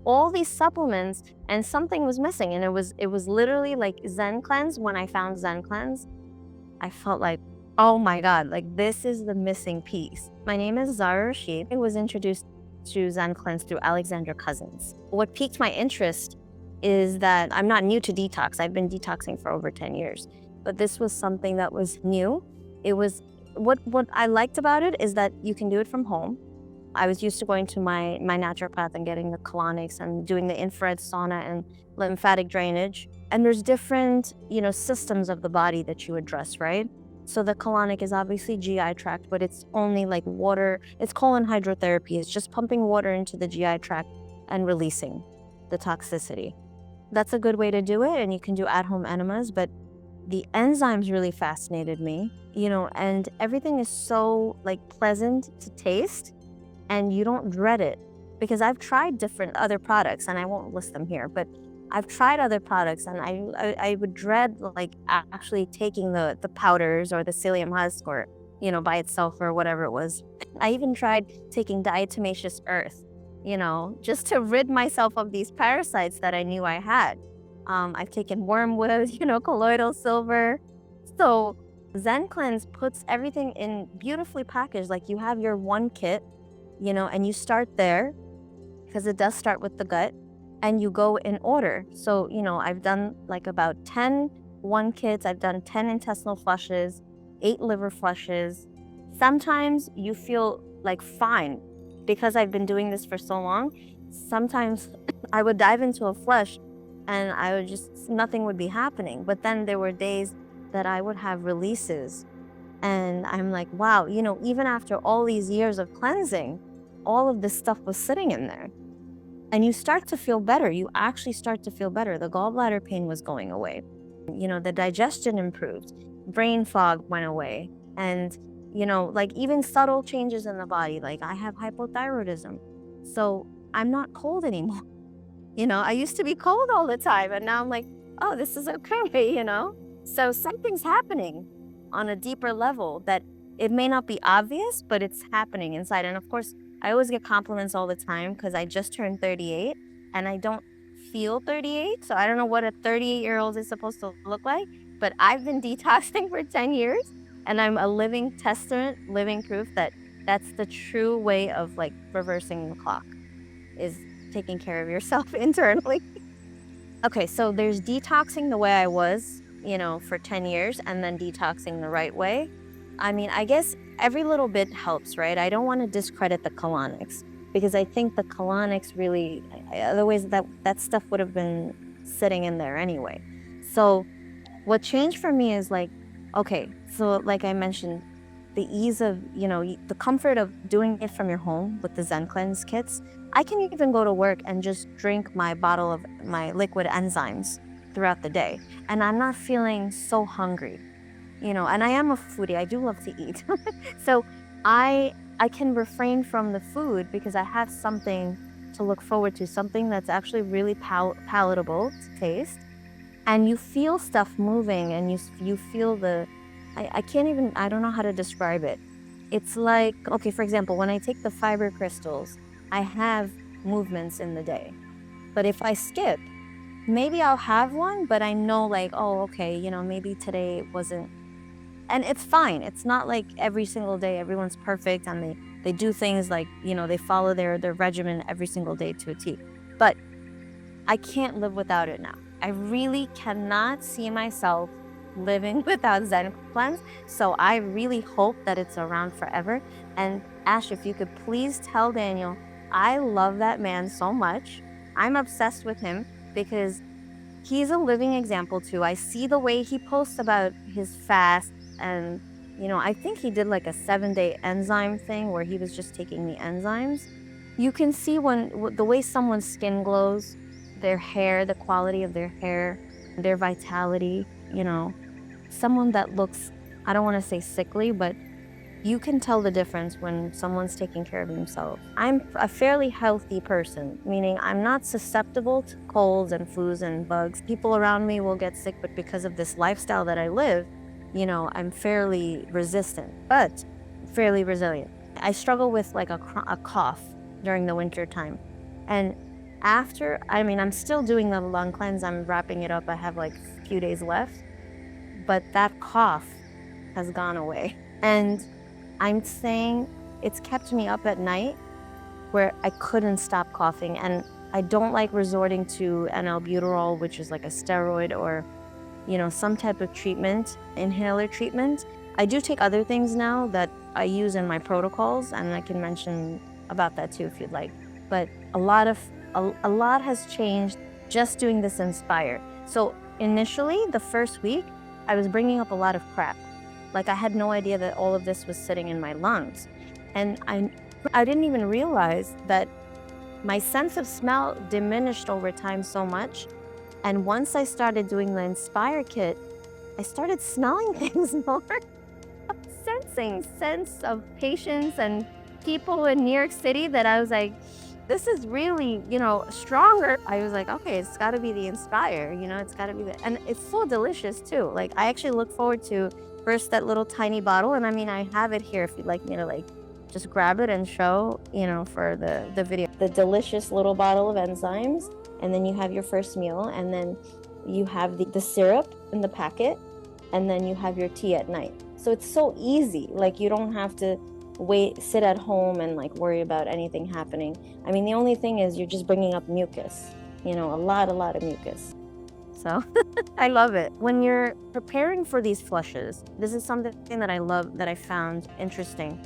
all these supplements and something was missing. And it was literally like ZenCleanz. When I found ZenCleanz, I felt like, oh my God, like this is the missing piece. My name is Zahra Rashid. I was introduced to ZenCleanz through Alexandra Cousins. What piqued my interest is that I'm not new to detox. I've been detoxing for over 10 years, but this was something that was new. It was, what I liked about it is that you can do it from home. I was used to going to my naturopath and getting the colonics and doing the infrared sauna and lymphatic drainage. And there's different, systems of the body that you address, right? So the colonic is obviously GI tract, but it's only like water. It's colon hydrotherapy. It's just pumping water into the GI tract and releasing the toxicity. That's a good way to do it. And you can do at-home enemas, but the enzymes really fascinated me, and everything is so like pleasant to taste and you don't dread it. Because I've tried different other products, and I won't list them here, but I've tried other products and I would dread like actually taking the powders or the psyllium husk or, by itself or whatever it was. I even tried taking diatomaceous earth, just to rid myself of these parasites that I knew I had. I've taken wormwood, colloidal silver. So ZenCleanz puts everything in beautifully packaged. Like you have your one kit, and you start there because it does start with the gut, and you go in order. So, I've done like about 10 one kits. I've done 10 intestinal flushes, 8 liver flushes. Sometimes you feel like fine because I've been doing this for so long. Sometimes I would dive into a flush and I would nothing would be happening. But then there were days that I would have releases. And I'm like, wow, even after all these years of cleansing, all of this stuff was sitting in there. And you start to feel better. You actually start to feel better. The gallbladder pain was going away. The digestion improved. Brain fog went away. And, like even subtle changes in the body, like I have hypothyroidism. So I'm not cold anymore. I used to be cold all the time. And now I'm like, oh, this is okay, So something's happening on a deeper level that it may not be obvious, but it's happening inside. And of course, I always get compliments all the time because I just turned 38 and I don't feel 38. So I don't know what a 38-year-old is supposed to look like, but I've been detoxing for 10 years and I'm a living testament, living proof that that's the true way of like reversing the clock, is taking care of yourself internally. Okay, so there's detoxing the way I was, for 10 years and then detoxing the right way. I mean, I guess every little bit helps, right? I don't want to discredit the colonics because I think the colonics really, otherwise that stuff would have been sitting in there anyway. So what changed for me is like, okay, so like I mentioned, the ease of, the comfort of doing it from your home with the ZenCleanz kits. I can even go to work and just drink my bottle of my liquid enzymes throughout the day. And I'm not feeling so hungry. And I am a foodie. I do love to eat. So I can refrain from the food because I have something to look forward to, something that's actually really palatable to taste. And you feel stuff moving and you feel I don't know how to describe it. It's like, okay, for example, when I take the fiber crystals, I have movements in the day. But if I skip, maybe I'll have one, but I know like, oh, okay, maybe today wasn't. And it's fine. It's not like every single day everyone's perfect and they do things like, they follow their regimen every single day to a T. But I can't live without it now. I really cannot see myself living without ZenCleanz. So I really hope that it's around forever. And Ash, if you could please tell Daniel, I love that man so much. I'm obsessed with him because he's a living example too. I see the way he posts about his fast and, I think he did like a 7-day enzyme thing where he was just taking the enzymes. You can see the way someone's skin glows, their hair, the quality of their hair, their vitality, someone that looks, I don't want to say sickly, but you can tell the difference when someone's taking care of themselves. I'm a fairly healthy person, meaning I'm not susceptible to colds and flus and bugs. People around me will get sick, but because of this lifestyle that I live, I'm fairly resistant, but fairly resilient. I struggle with like a cough during the winter time. And I'm still doing the lung cleanse. I'm wrapping it up. I have like a few days left, but that cough has gone away. And I'm saying it's kept me up at night where I couldn't stop coughing. And I don't like resorting to an albuterol, which is like a steroid or, some type of treatment, inhaler treatment. I do take other things now that I use in my protocols, and I can mention about that too if you'd like. But a lot has changed just doing this Inspire. So initially, the first week, I was bringing up a lot of crap. Like I had no idea that all of this was sitting in my lungs. And I didn't even realize that my sense of smell diminished over time so much. And once I started doing the Inspire kit, I started smelling things more, sensing sense of patients and people in New York City that I was like, this is really, stronger. I was like, okay, it's got to be the Inspire, it's got to be and it's so delicious too. Like I actually look forward to first that little tiny bottle. And I have it here if you'd like me to just grab it and show, for the video. The delicious little bottle of enzymes, and then you have your first meal, and then you have the syrup in the packet, and then you have your tea at night. So it's so easy. Like you don't have to sit at home and worry about anything happening. The only thing is you're just bringing up mucus, a lot of mucus. So I love it. When you're preparing for these flushes, this is something that I love, that I found interesting,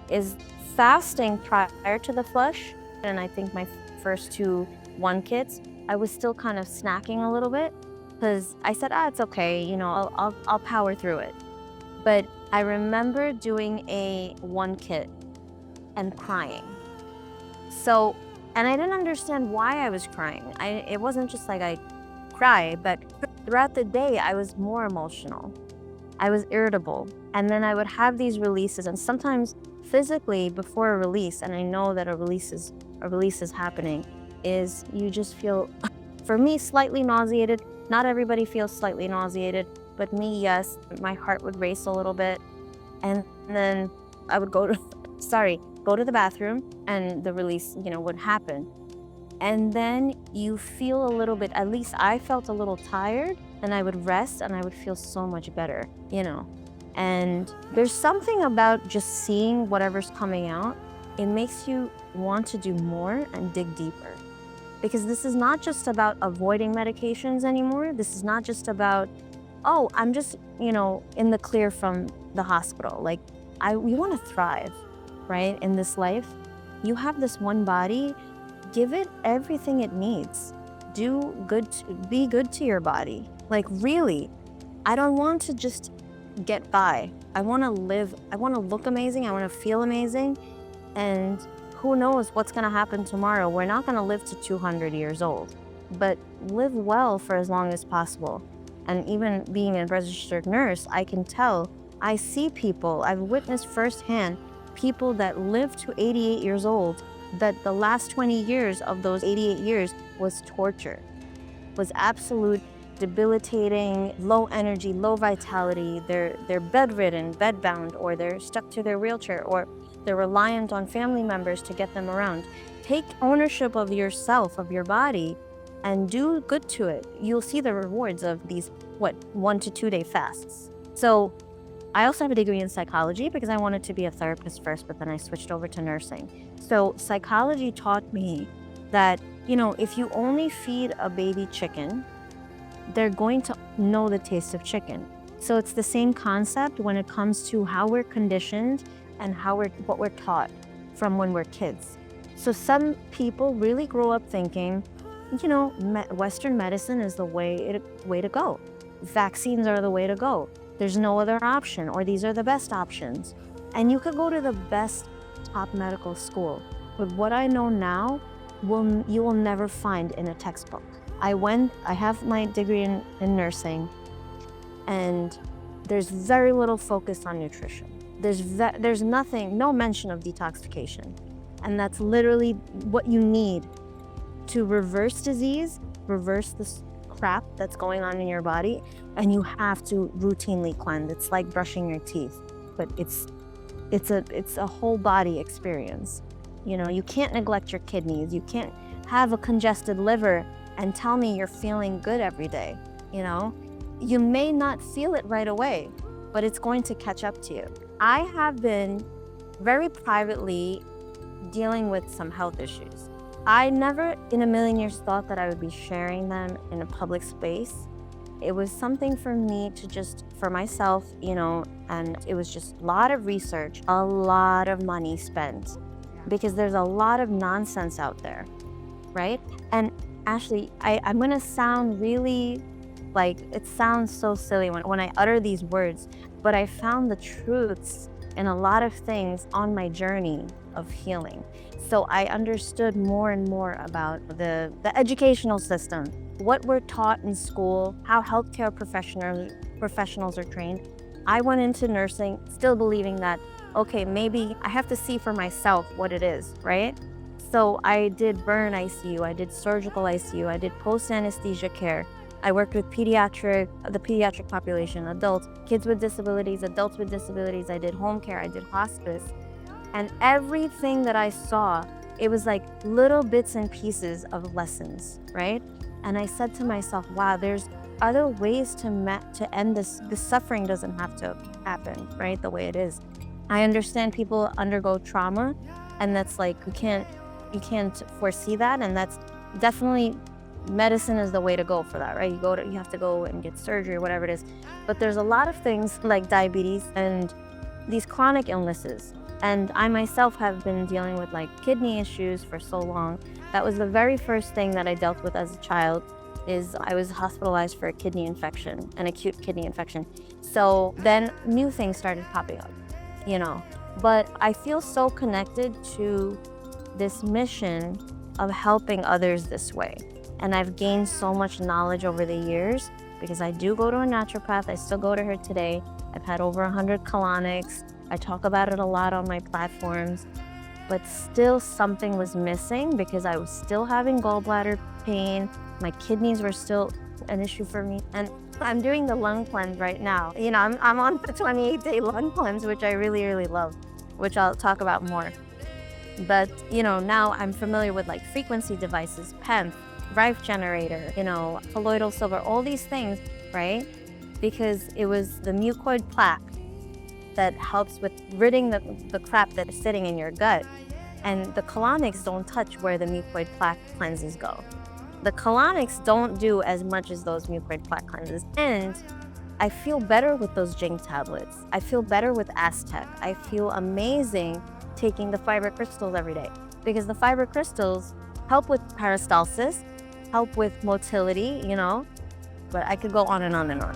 is fasting prior to the flush. And I think my first 2 1 kits, I was still kind of snacking a little bit because I said, it's okay, I'll power through it. But I remember doing a 1 kit and crying. And I didn't understand why I was crying. It wasn't just like I cry, but throughout the day, I was more emotional. I was irritable. And then I would have these releases, and sometimes physically before a release, and I know that a release is happening, is you just feel, for me, slightly nauseated. Not everybody feels slightly nauseated, but me, yes. My heart would race a little bit. And then I would go to the bathroom, and the release, would happen. And then you feel a little bit, at least I felt a little tired, and I would rest and I would feel so much better, And there's something about just seeing whatever's coming out. It makes you want to do more and dig deeper. Because this is not just about avoiding medications anymore. This is not just about, I'm just, in the clear from the hospital. We want to thrive, right? In this life, you have this one body. Give it everything it needs. Be good to your body. Really, I don't want to just get by. I want to live. I want to look amazing. I want to feel amazing. And who knows what's going to happen tomorrow? We're not going to live to 200 years old, but live well for as long as possible. And even being a registered nurse, I can tell, I see people, I've witnessed firsthand people that live to 88 years old, that the last 20 years of those 88 years was torture, was absolute debilitating, low energy, low vitality. They're bedridden, bedbound, or they're stuck to their wheelchair, or they're reliant on family members to get them around. Take ownership of yourself, of your body, and do good to it. You'll see the rewards of these, 1 to 2 day fasts. So I also have a degree in psychology because I wanted to be a therapist first, but then I switched over to nursing. So psychology taught me that, if you only feed a baby chicken, they're going to know the taste of chicken. So it's the same concept when it comes to how we're conditioned and what we're taught from when we're kids. So some people really grow up thinking, Western medicine is the way to go. Vaccines are the way to go. There's no other option, or these are the best options. And you could go to the best top medical school. But what I know now, you will never find in a textbook. I have my degree in nursing, and there's very little focus on nutrition. There's no mention of detoxification. And that's literally what you need to reverse disease, reverse this crap that's going on in your body, and you have to routinely cleanse. It's like brushing your teeth, but it's a whole body experience. You know, you can't neglect your kidneys. You can't have a congested liver and tell me you're feeling good every day. You know, you may not feel it right away, but it's going to catch up to you. I have been very privately dealing with some health issues. I never in a million years thought that I would be sharing them in a public space. It was something for me to just, for myself, you know, and it was just a lot of research, a lot of money spent, because there's a lot of nonsense out there, right? And Ashley, I'm gonna sound really, like, it sounds so silly when I utter these words, but I found the truths in a lot of things on my journey of healing. So I understood more and more about the educational system, what we're taught in school, how healthcare professionals are trained. I went into nursing still believing that, okay, maybe I have to see for myself what it is, right? So I did burn ICU, I did surgical ICU, I did post-anesthesia care. I worked with the pediatric population, adults, kids with disabilities, adults with disabilities. I did home care, I did hospice. And everything that I saw, it was like little bits and pieces of lessons, right? And I said to myself, wow, there's other ways to end this. The suffering doesn't have to happen, right? The way it is. I understand people undergo trauma, and that's like, you can't foresee that. And that's definitely, medicine is the way to go for that, right? You have to go and get surgery or whatever it is. But there's a lot of things like diabetes and these chronic illnesses. And I myself have been dealing with like kidney issues for so long. That was the very first thing that I dealt with as a child. Is I was hospitalized for a kidney infection, an acute kidney infection. So then new things started popping up, you know. But I feel so connected to this mission of helping others this way. And I've gained so much knowledge over the years because I do go to a naturopath. I still go to her today. I've had over 100 colonics. I talk about it a lot on my platforms, but still something was missing because I was still having gallbladder pain. My kidneys were still an issue for me. And I'm doing the lung cleanse right now. You know, I'm on the 28-day lung cleanse, which I really, really love, which I'll talk about more. But, you know, now I'm familiar with like frequency devices, PEMF, Rife generator, you know, colloidal silver, all these things, right? Because it was the mucoid plaque that helps with ridding the crap that is sitting in your gut. And the colonics don't touch where the mucoid plaque cleanses go. The colonics don't do as much as those mucoid plaque cleanses. And I feel better with those zinc tablets. I feel better with Aztec. I feel amazing taking the fiber crystals every day because the fiber crystals help with peristalsis, help with motility, you know, but I could go on and on and on.